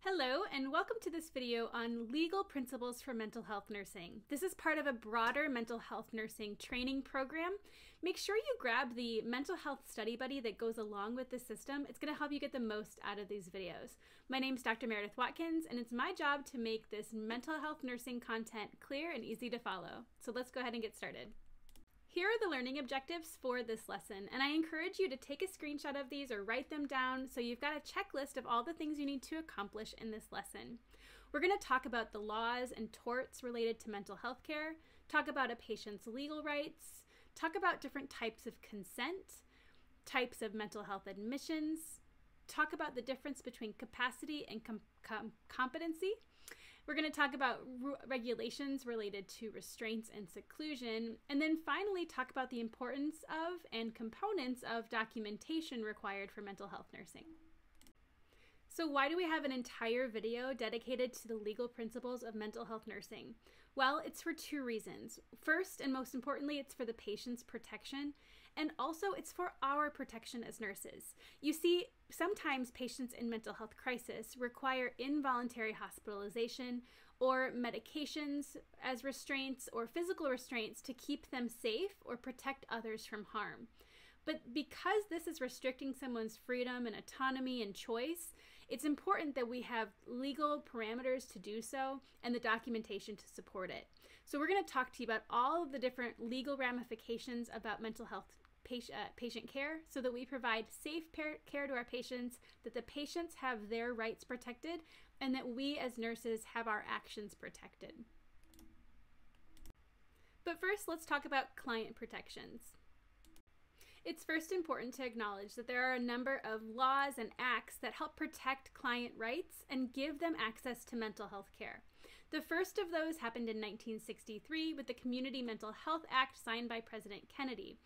Hello, and welcome to this video on legal principles for mental health nursing. This is part of a broader mental health nursing training program. Make sure you grab the mental health study buddy that goes along with this system. It's going to help you get the most out of these videos. My name is Dr. Meredith Watkins, and it's my job to make this mental health nursing content clear and easy to follow. So let's go ahead and get started. Here are the learning objectives for this lesson, and I encourage you to take a screenshot of these or write them down so you've got a checklist of all the things you need to accomplish in this lesson. We're going to talk about the laws and torts related to mental health care, talk about a patient's legal rights, talk about different types of consent, types of mental health admissions, talk about the difference between capacity and competency. We're going to talk about regulations related to restraints and seclusion, and then finally talk about the importance of and components of documentation required for mental health nursing. So why do we have an entire video dedicated to the legal principles of mental health nursing? Well, it's for two reasons. First, and most importantly, it's for the patient's protection, and also it's for our protection as nurses. You see, sometimes patients in mental health crisis require involuntary hospitalization or medications as restraints or physical restraints to keep them safe or protect others from harm. But because this is restricting someone's freedom and autonomy and choice, it's important that we have legal parameters to do so and the documentation to support it. So we're going to talk to you about all of the different legal ramifications about mental health patient care so that we provide safe care to our patients, that the patients have their rights protected, and that we as nurses have our actions protected. But first, let's talk about client protections. It's first important to acknowledge that there are a number of laws and acts that help protect client rights and give them access to mental health care. The first of those happened in 1963 with the Community Mental Health Act signed by President Kennedy.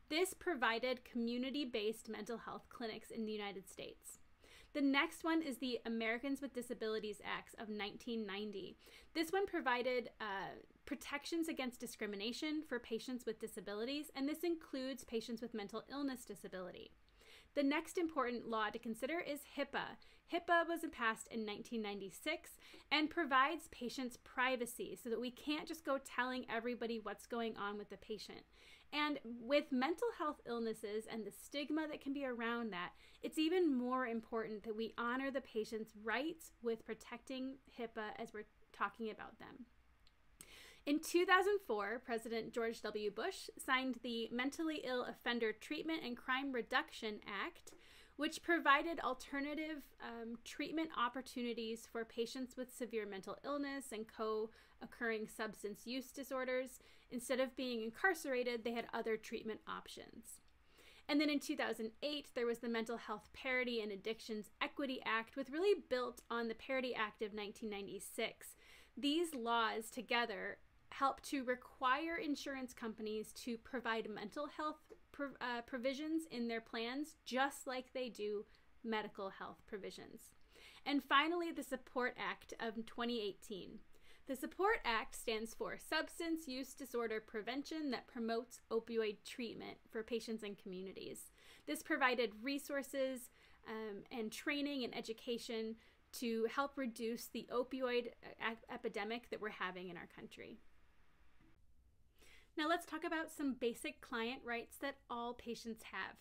This provided community-based mental health clinics in the United States. The next one is the Americans with Disabilities Act of 1990. This one provided protections against discrimination for patients with disabilities, and this includes patients with mental illness disability. The next important law to consider is HIPAA. HIPAA was passed in 1996 and provides patients privacy so that we can't just go telling everybody what's going on with the patient. And with mental health illnesses and the stigma that can be around that, it's even more important that we honor the patient's rights with protecting HIPAA as we're talking about them. In 2004, President George W. Bush signed the Mentally Ill Offender Treatment and Crime Reduction Act, which provided alternative treatment opportunities for patients with severe mental illness and co-occurring substance use disorders. Instead of being incarcerated, they had other treatment options. And then in 2008, there was the Mental Health Parity and Addictions Equity Act, which really built on the Parity Act of 1996. These laws together help to require insurance companies to provide mental health provisions in their plans, just like they do medical health provisions. And finally, the Support Act of 2018. The Support Act stands for Substance Use Disorder Prevention that promotes opioid treatment for patients and communities. This provided resources and training and education to help reduce the opioid epidemic that we're having in our country. Now let's talk about some basic client rights that all patients have.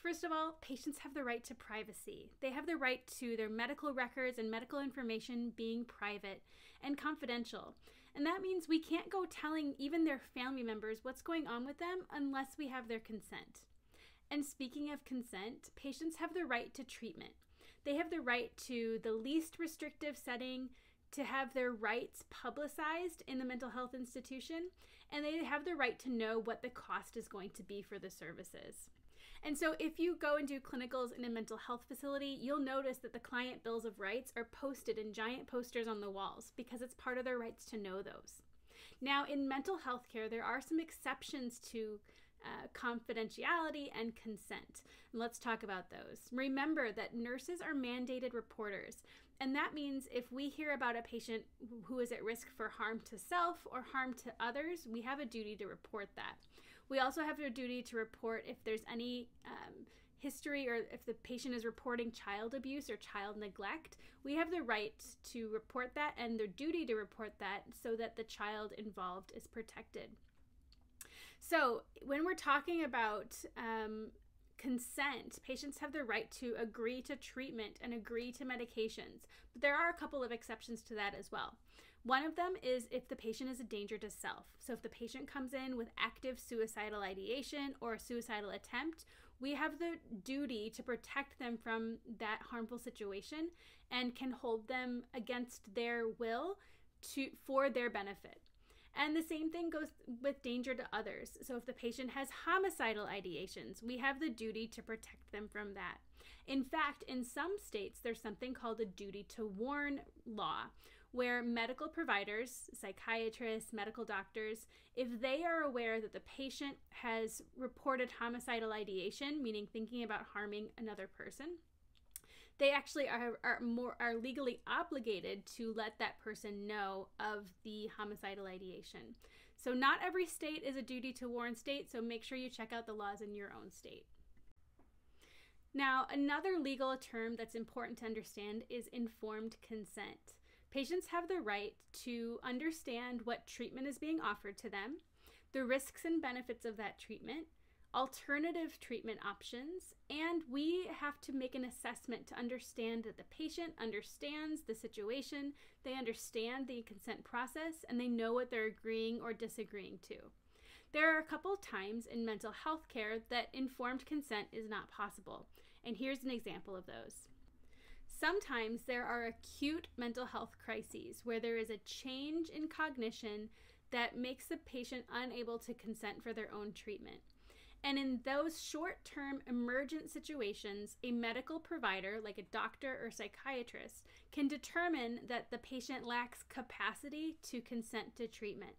First of all, patients have the right to privacy. They have the right to their medical records and medical information being private and confidential. And that means we can't go telling even their family members what's going on with them unless we have their consent. And speaking of consent, patients have the right to treatment. They have the right to the least restrictive setting, to have their rights publicized in the mental health institution, and they have the right to know what the cost is going to be for the services. And so if you go and do clinicals in a mental health facility, you'll notice that the client bills of rights are posted in giant posters on the walls because it's part of their rights to know those. Now, in mental health care, there are some exceptions to confidentiality and consent. And let's talk about those. Remember that nurses are mandated reporters, and that means if we hear about a patient who is at risk for harm to self or harm to others, we have a duty to report that. We also have a duty to report if there's any history or if the patient is reporting child abuse or child neglect, we have the right to report that and the duty to report that so that the child involved is protected. So when we're talking about consent, patients have the right to agree to treatment and agree to medications, but there are a couple of exceptions to that as well. One of them is if the patient is a danger to self. So if the patient comes in with active suicidal ideation or a suicidal attempt, we have the duty to protect them from that harmful situation and can hold them against their will for their benefit. And the same thing goes with danger to others. So if the patient has homicidal ideations, we have the duty to protect them from that. In fact, in some states, there's something called a duty to warn law, where medical providers, psychiatrists, medical doctors, if they are aware that the patient has reported homicidal ideation, meaning thinking about harming another person, they actually are legally obligated to let that person know of the homicidal ideation. So not every state is a duty to warn state, so make sure you check out the laws in your own state. Now, another legal term that's important to understand is informed consent. Patients have the right to understand what treatment is being offered to them, the risks and benefits of that treatment, alternative treatment options, and we have to make an assessment to understand that the patient understands the situation, they understand the consent process, and they know what they're agreeing or disagreeing to. There are a couple of times in mental health care that informed consent is not possible, and here's an example of those. Sometimes there are acute mental health crises where there is a change in cognition that makes the patient unable to consent for their own treatment. And in those short-term emergent situations, a medical provider, like a doctor or psychiatrist, can determine that the patient lacks capacity to consent to treatment.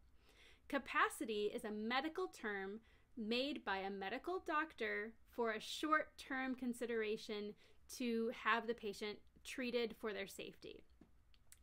Capacity is a medical term made by a medical doctor for a short-term consideration to have the patient treated for their safety.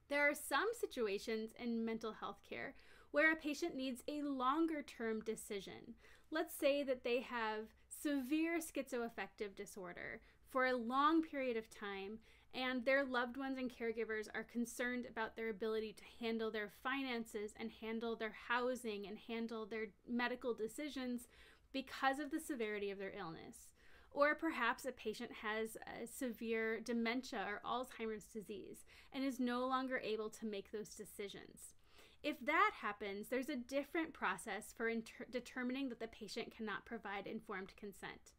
There are some situations in mental health care where a patient needs a longer-term decision. Let's say that they have severe schizoaffective disorder for a long period of time, and their loved ones and caregivers are concerned about their ability to handle their finances and handle their housing and handle their medical decisions because of the severity of their illness. Or perhaps a patient has a severe dementia or Alzheimer's disease and is no longer able to make those decisions. If that happens, there's a different process for determining that the patient cannot provide informed consent.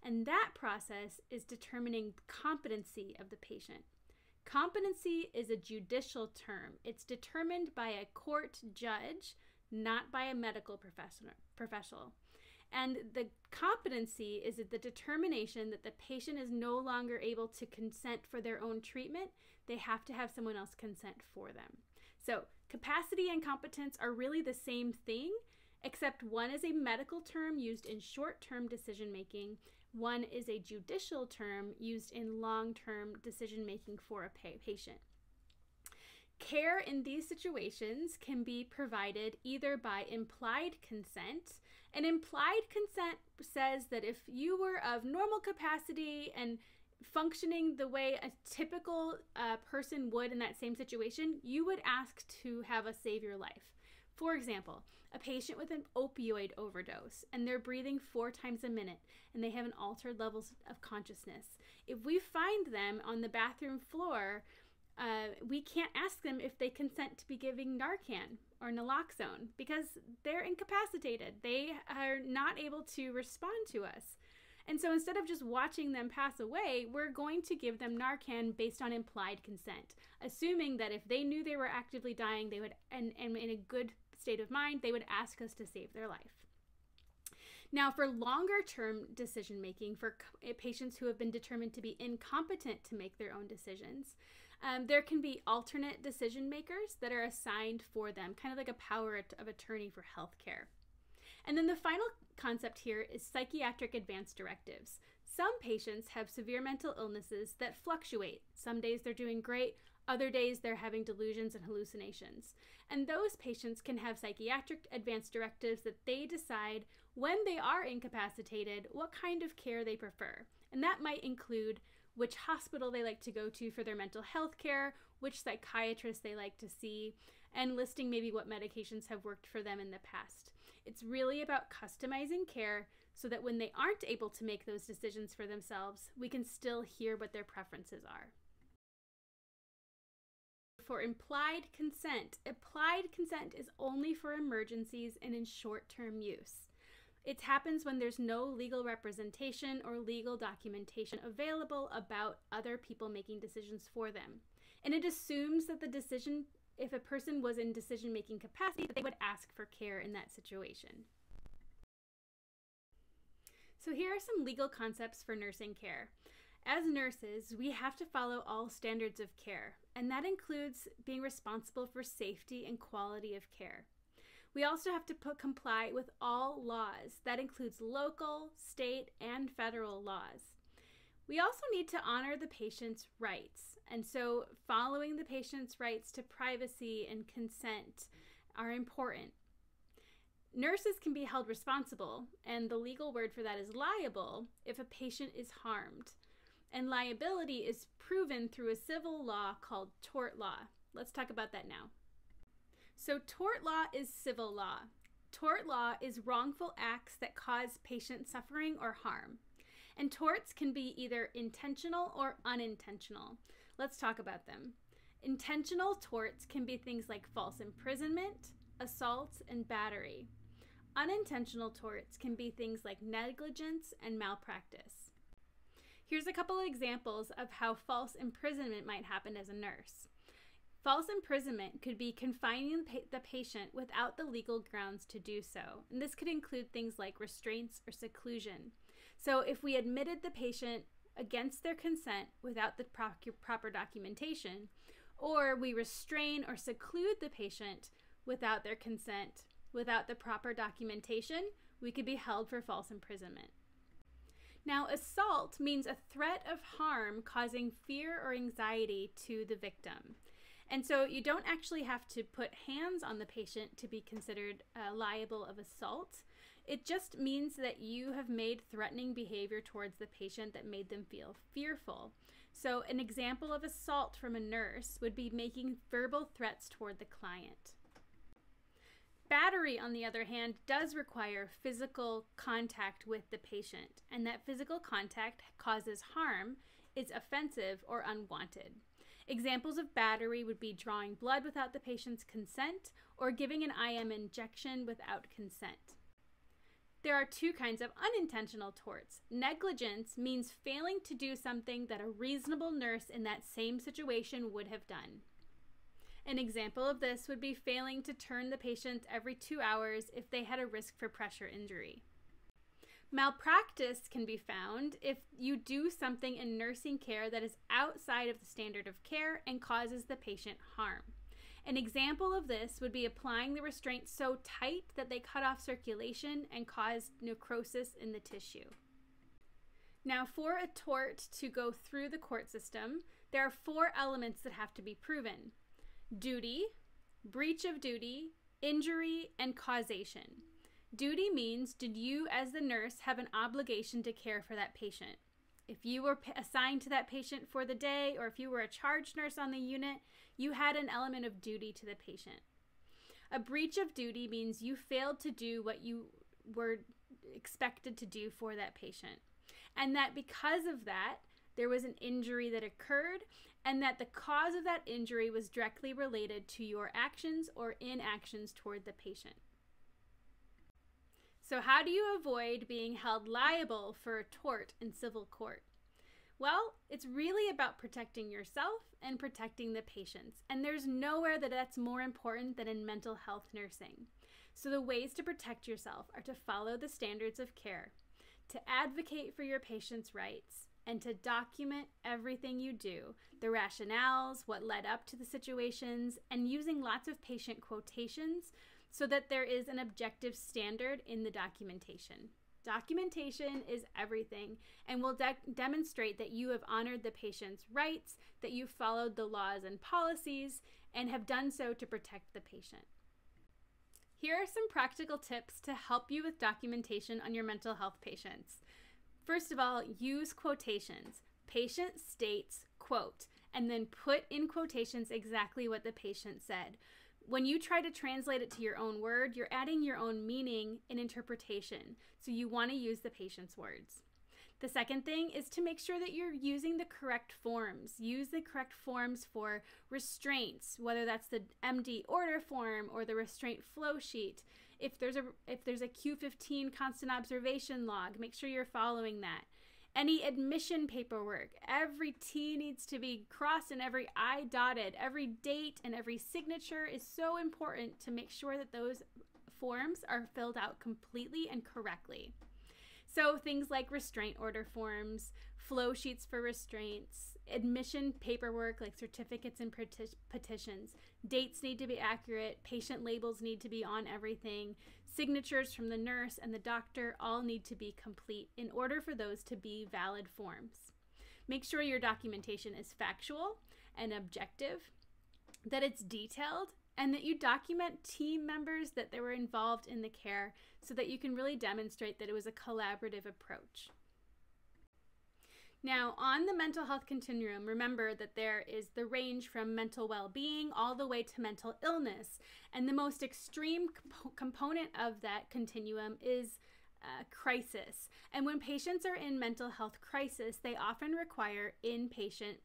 And that process is determining competency of the patient. Competency is a judicial term. It's determined by a court judge, not by a medical professional. And the competency is the determination that the patient is no longer able to consent for their own treatment. They have to have someone else consent for them. So capacity and competence are really the same thing, except one is a medical term used in short-term decision-making. One is a judicial term used in long-term decision-making for a patient. Care in these situations can be provided either by implied consent. And implied consent says that if you were of normal capacity and functioning the way a typical person would in that same situation, you would ask to have us save your life. For example, a patient with an opioid overdose and they're breathing 4 times a minute and they have an altered levels of consciousness. If we find them on the bathroom floor, we can't ask them if they consent to be giving Narcan or naloxone because they're incapacitated. They are not able to respond to us. And so instead of just watching them pass away, we're going to give them Narcan based on implied consent, assuming that if they knew they were actively dying, they would, and in a good state of mind, they would ask us to save their life. Now, for longer-term decision-making, for patients who have been determined to be incompetent to make their own decisions, there can be alternate decision makers that are assigned for them, kind of like a power of attorney for healthcare. And then the final concept here is psychiatric advance directives. Some patients have severe mental illnesses that fluctuate. Some days they're doing great, other days they're having delusions and hallucinations. And those patients can have psychiatric advance directives that they decide when they are incapacitated what kind of care they prefer. And that might include which hospital they like to go to for their mental health care, which psychiatrist they like to see, and listing maybe what medications have worked for them in the past. It's really about customizing care so that when they aren't able to make those decisions for themselves, we can still hear what their preferences are. For implied consent is only for emergencies and in short-term use. It happens when there's no legal representation or legal documentation available about other people making decisions for them. And it assumes that the decision, if a person was in decision-making capacity, that they would ask for care in that situation. So here are some legal concepts for nursing care. As nurses, we have to follow all standards of care, and that includes being responsible for safety and quality of care. We also have to comply with all laws. That includes local, state, and federal laws. We also need to honor the patient's rights, and so following the patient's rights to privacy and consent are important. Nurses can be held responsible, and the legal word for that is liable, if a patient is harmed. And liability is proven through a civil law called tort law. Let's talk about that now. So tort law is civil law. Tort law is wrongful acts that cause patient suffering or harm. And torts can be either intentional or unintentional. Let's talk about them. Intentional torts can be things like false imprisonment, assault, and battery. Unintentional torts can be things like negligence and malpractice. Here's a couple of examples of how false imprisonment might happen as a nurse. False imprisonment could be confining the patient without the legal grounds to do so. And this could include things like restraints or seclusion. So if we admitted the patient against their consent without the proper documentation, or we restrain or seclude the patient without their consent, without the proper documentation, we could be held for false imprisonment. Now, assault means a threat of harm causing fear or anxiety to the victim. And so you don't actually have to put hands on the patient to be considered liable of assault. It just means that you have made threatening behavior towards the patient that made them feel fearful. So an example of assault from a nurse would be making verbal threats toward the client. Battery, on the other hand, does require physical contact with the patient, and that physical contact causes harm, is offensive or unwanted. Examples of battery would be drawing blood without the patient's consent or giving an IM injection without consent. There are two kinds of unintentional torts. Negligence means failing to do something that a reasonable nurse in that same situation would have done. An example of this would be failing to turn the patient every 2 hours if they had a risk for pressure injury. Malpractice can be found if you do something in nursing care that is outside of the standard of care and causes the patient harm. An example of this would be applying the restraints so tight that they cut off circulation and cause necrosis in the tissue. Now, for a tort to go through the court system, there are 4 elements that have to be proven: duty, breach of duty, injury, and causation. Duty means, did you as the nurse have an obligation to care for that patient? If you were assigned to that patient for the day, or if you were a charge nurse on the unit, you had an element of duty to the patient. A breach of duty means you failed to do what you were expected to do for that patient. And that because of that, there was an injury that occurred, and that the cause of that injury was directly related to your actions or inactions toward the patient. So how do you avoid being held liable for a tort in civil court? Well, it's really about protecting yourself and protecting the patients, and there's nowhere that's more important than in mental health nursing. So the ways to protect yourself are to follow the standards of care, to advocate for your patients' rights, and to document everything you do, the rationales, what led up to the situations, and using lots of patient quotations so that there is an objective standard in the documentation. Documentation is everything and will demonstrate that you have honored the patient's rights, that you followed the laws and policies, and have done so to protect the patient. Here are some practical tips to help you with documentation on your mental health patients. First of all, use quotations. Patient states, quote, and then put in quotations exactly what the patient said. When you try to translate it to your own word, you're adding your own meaning and interpretation. So you want to use the patient's words. The second thing is to make sure that you're using the correct forms. Use the correct forms for restraints, whether that's the MD order form or the restraint flow sheet. If there's a Q15 constant observation log, make sure you're following that. Any admission paperwork, every T needs to be crossed and every I dotted. Every date and every signature is so important to make sure that those forms are filled out completely and correctly. So things like restraint order forms, flow sheets for restraints, admission paperwork like certificates and petitions, dates need to be accurate, patient labels need to be on everything, signatures from the nurse and the doctor all need to be complete in order for those to be valid forms. Make sure your documentation is factual and objective, that it's detailed, and that you document team members that they were involved in the care so that you can really demonstrate that it was a collaborative approach. Now, on the mental health continuum, remember that there is the range from mental well-being all the way to mental illness. And the most extreme component of that continuum is crisis. And when patients are in mental health crisis, they often require inpatient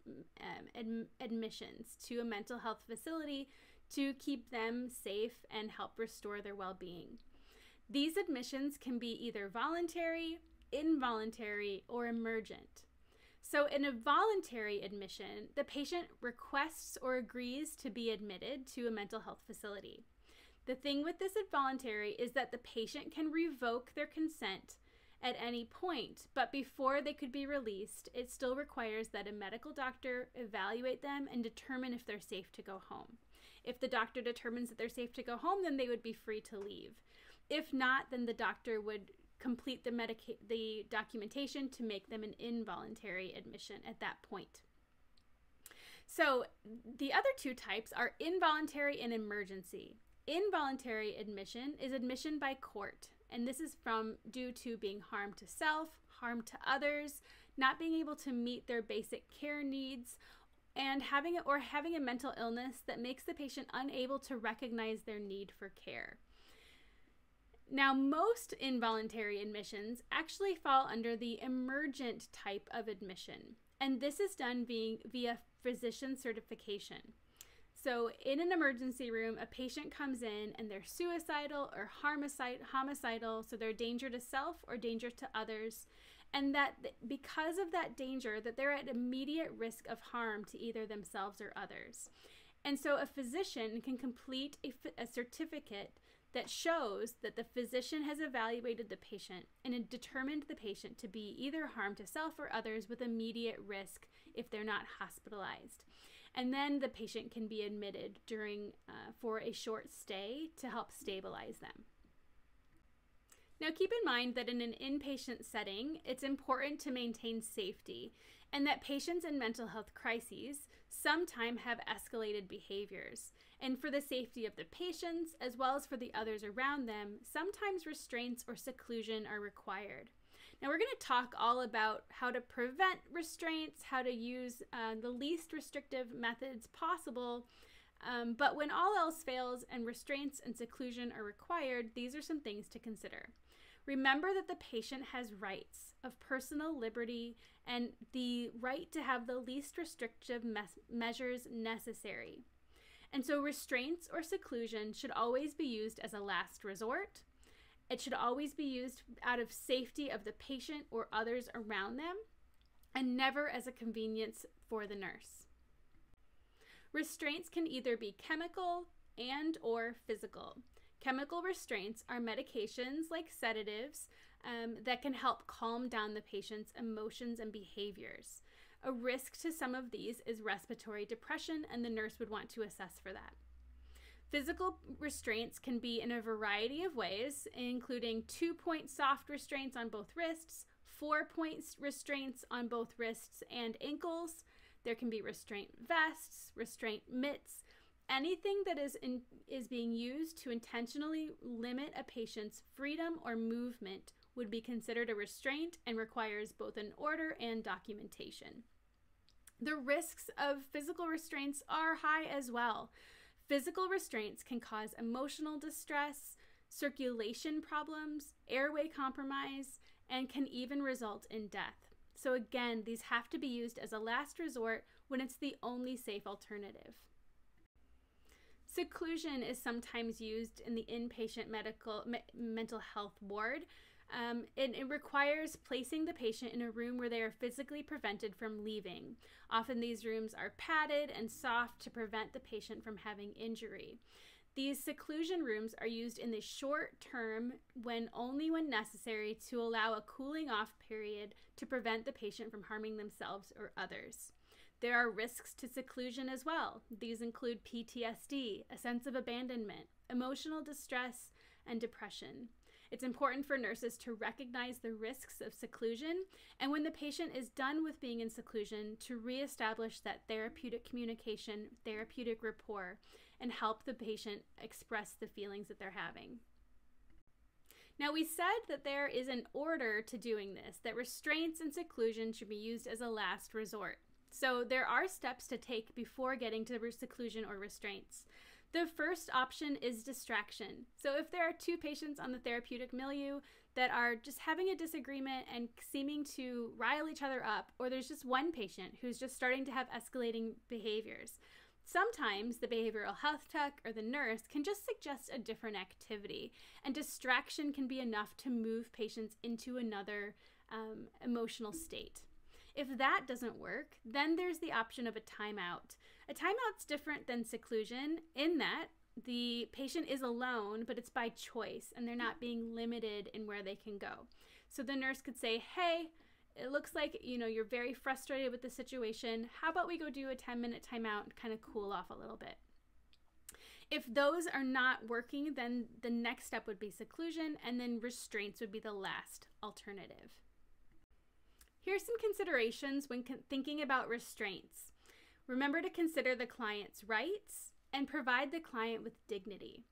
admissions to a mental health facility to keep them safe and help restore their well-being. These admissions can be either voluntary, involuntary, or emergent. So in a voluntary admission, the patient requests or agrees to be admitted to a mental health facility. The thing with this involuntary is that the patient can revoke their consent at any point, but before they could be released, it still requires that a medical doctor evaluate them and determine if they're safe to go home. If the doctor determines that they're safe to go home, then they would be free to leave. If not, then the doctor would complete the documentation to make them an involuntary admission at that point. So the other two types are involuntary and emergency. Involuntary admission is admission by court, and this is due to being harm to self, harm to others, not being able to meet their basic care needs, and having a mental illness that makes the patient unable to recognize their need for care. Now, most involuntary admissions actually fall under the emergent type of admission, and this is done via physician certification. So in an emergency room, a patient comes in and they're suicidal or homicidal, so they're danger to self or danger to others, and that because of that danger, that they're at immediate risk of harm to either themselves or others. And so a physician can complete a certificate that shows that the physician has evaluated the patient and determined the patient to be either harm to self or others with immediate risk if they're not hospitalized. And then the patient can be admitted for a short stay to help stabilize them. Now keep in mind that in an inpatient setting, it's important to maintain safety and that patients in mental health crises sometimes have escalated behaviors. And for the safety of the patients, as well as for the others around them, sometimes restraints or seclusion are required. Now we're going to talk all about how to prevent restraints, how to use the least restrictive methods possible, but when all else fails and restraints and seclusion are required, these are some things to consider. Remember that the patient has rights of personal liberty and the right to have the least restrictive measures necessary. And so restraints or seclusion should always be used as a last resort. It should always be used out of safety of the patient or others around them, and never as a convenience for the nurse. Restraints can either be chemical and or physical. Chemical restraints are medications like sedatives that can help calm down the patient's emotions and behaviors. A risk to some of these is respiratory depression, and the nurse would want to assess for that. Physical restraints can be in a variety of ways, including 2-point soft restraints on both wrists, 4-point restraints on both wrists and ankles. There can be restraint vests, restraint mitts, anything that is being used to intentionally limit a patient's freedom or movement would be considered a restraint and requires both an order and documentation. The risks of physical restraints are high as well. Physical restraints can cause emotional distress, circulation problems, airway compromise, and can even result in death. So again, these have to be used as a last resort when it's the only safe alternative. Seclusion is sometimes used in the inpatient mental health ward. It requires placing the patient in a room where they are physically prevented from leaving. Often these rooms are padded and soft to prevent the patient from having injury. These seclusion rooms are used in the short term only when necessary to allow a cooling off period to prevent the patient from harming themselves or others. There are risks to seclusion as well. These include PTSD, a sense of abandonment, emotional distress, and depression. It's important for nurses to recognize the risks of seclusion, and when the patient is done with being in seclusion, to reestablish that therapeutic communication, therapeutic rapport, and help the patient express the feelings that they're having. Now, we said that there is an order to doing this, that restraints and seclusion should be used as a last resort. So there are steps to take before getting to seclusion or restraints. The first option is distraction. So if there are two patients on the therapeutic milieu that are just having a disagreement and seeming to rile each other up, or there's just one patient who's just starting to have escalating behaviors, sometimes the behavioral health tech or the nurse can just suggest a different activity, and distraction can be enough to move patients into another emotional state. If that doesn't work, then there's the option of a timeout. A timeout's different than seclusion in that the patient is alone, but it's by choice, and they're not being limited in where they can go. So the nurse could say, hey, it looks like, you're very frustrated with the situation. How about we go do a 10-minute timeout and kind of cool off a little bit? If those are not working, then the next step would be seclusion, and then restraints would be the last alternative. Here's some considerations when thinking about restraints. Remember to consider the client's rights and provide the client with dignity.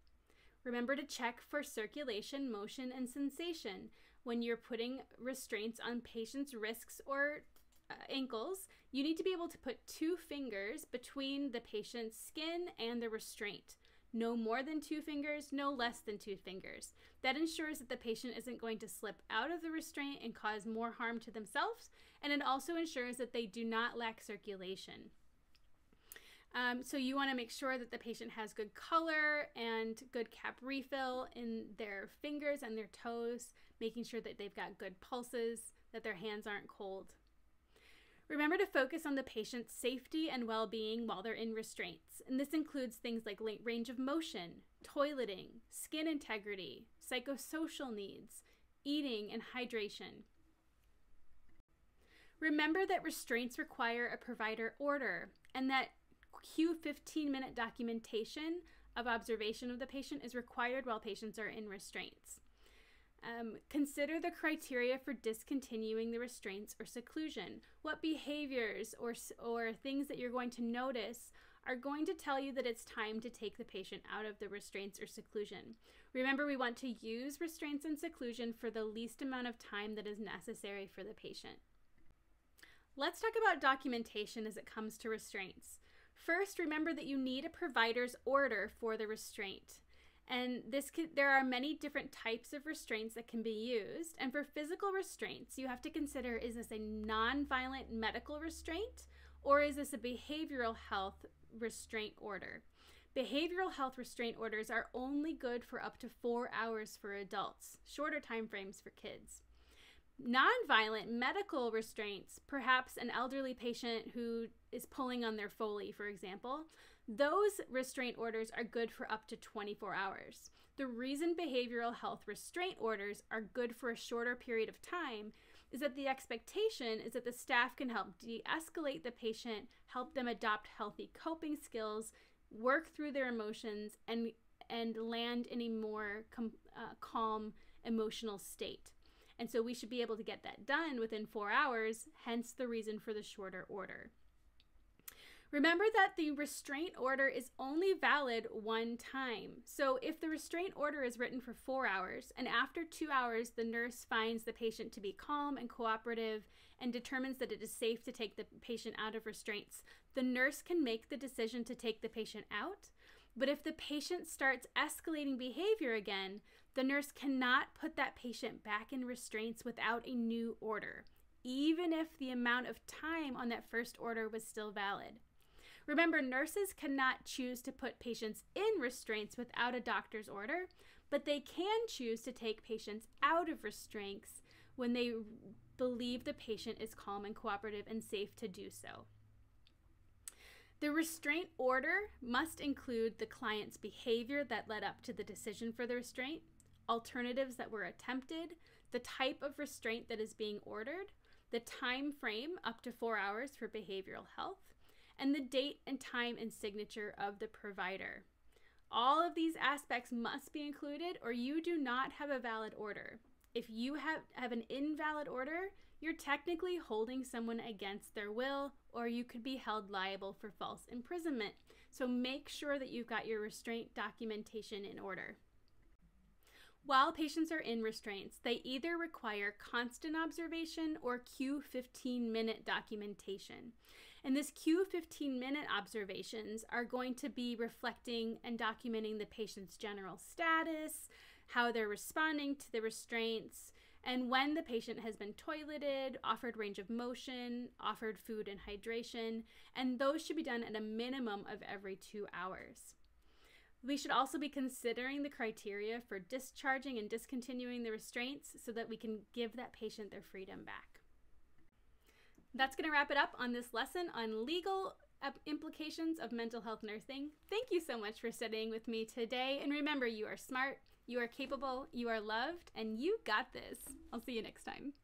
Remember to check for circulation, motion, and sensation. When you're putting restraints on patients' wrists or ankles, you need to be able to put 2 fingers between the patient's skin and the restraint. No more than 2 fingers, no less than 2 fingers. That ensures that the patient isn't going to slip out of the restraint and cause more harm to themselves, and it also ensures that they do not lack circulation. So you want to make sure that the patient has good color and good cap refill in their fingers and their toes, making sure that they've got good pulses, that their hands aren't cold. Remember to focus on the patient's safety and well-being while they're in restraints. And this includes things like range of motion, toileting, skin integrity, psychosocial needs, eating, and hydration. Remember that restraints require a provider order, and that cue 15-minute documentation of observation of the patient is required while patients are in restraints. Consider the criteria for discontinuing the restraints or seclusion. What behaviors or things that you're going to notice are going to tell you that it's time to take the patient out of the restraints or seclusion. Remember, we want to use restraints and seclusion for the least amount of time that is necessary for the patient. Let's talk about documentation as it comes to restraints. First, remember that you need a provider's order for the restraint. And there are many different types of restraints that can be used. And for physical restraints, you have to consider, is this a non-violent medical restraint, or is this a behavioral health restraint order? Behavioral health restraint orders are only good for up to 4 hours for adults, shorter time frames for kids. Non-violent medical restraints, perhaps an elderly patient who is pulling on their Foley, for example, those restraint orders are good for up to 24 hours. The reason behavioral health restraint orders are good for a shorter period of time is that the expectation is that the staff can help de-escalate the patient, help them adopt healthy coping skills, work through their emotions, and land in a more calm emotional state. And so we should be able to get that done within 4 hours, hence the reason for the shorter order. Remember that the restraint order is only valid one time. So if the restraint order is written for 4 hours and after 2 hours the nurse finds the patient to be calm and cooperative and determines that it is safe to take the patient out of restraints, the nurse can make the decision to take the patient out. But if the patient starts escalating behavior again, the nurse cannot put that patient back in restraints without a new order, even if the amount of time on that first order was still valid. Remember, nurses cannot choose to put patients in restraints without a doctor's order, but they can choose to take patients out of restraints when they believe the patient is calm and cooperative and safe to do so. The restraint order must include the client's behavior that led up to the decision for the restraint, alternatives that were attempted, the type of restraint that is being ordered, the time frame up to 4 hours for behavioral health, and the date and time and signature of the provider. All of these aspects must be included or you do not have a valid order. If you have an invalid order, you're technically holding someone against their will, or you could be held liable for false imprisonment. So make sure that you've got your restraint documentation in order. While patients are in restraints, they either require constant observation or Q15-minute documentation. And this Q15-minute observations are going to be reflecting and documenting the patient's general status, how they're responding to the restraints, and when the patient has been toileted, offered range of motion, offered food and hydration, and those should be done at a minimum of every 2 hours. We should also be considering the criteria for discharging and discontinuing the restraints so that we can give that patient their freedom back. That's going to wrap it up on this lesson on legal implications of mental health nursing. Thank you so much for studying with me today, and remember, you are smart, you are capable, you are loved, and you got this. I'll see you next time.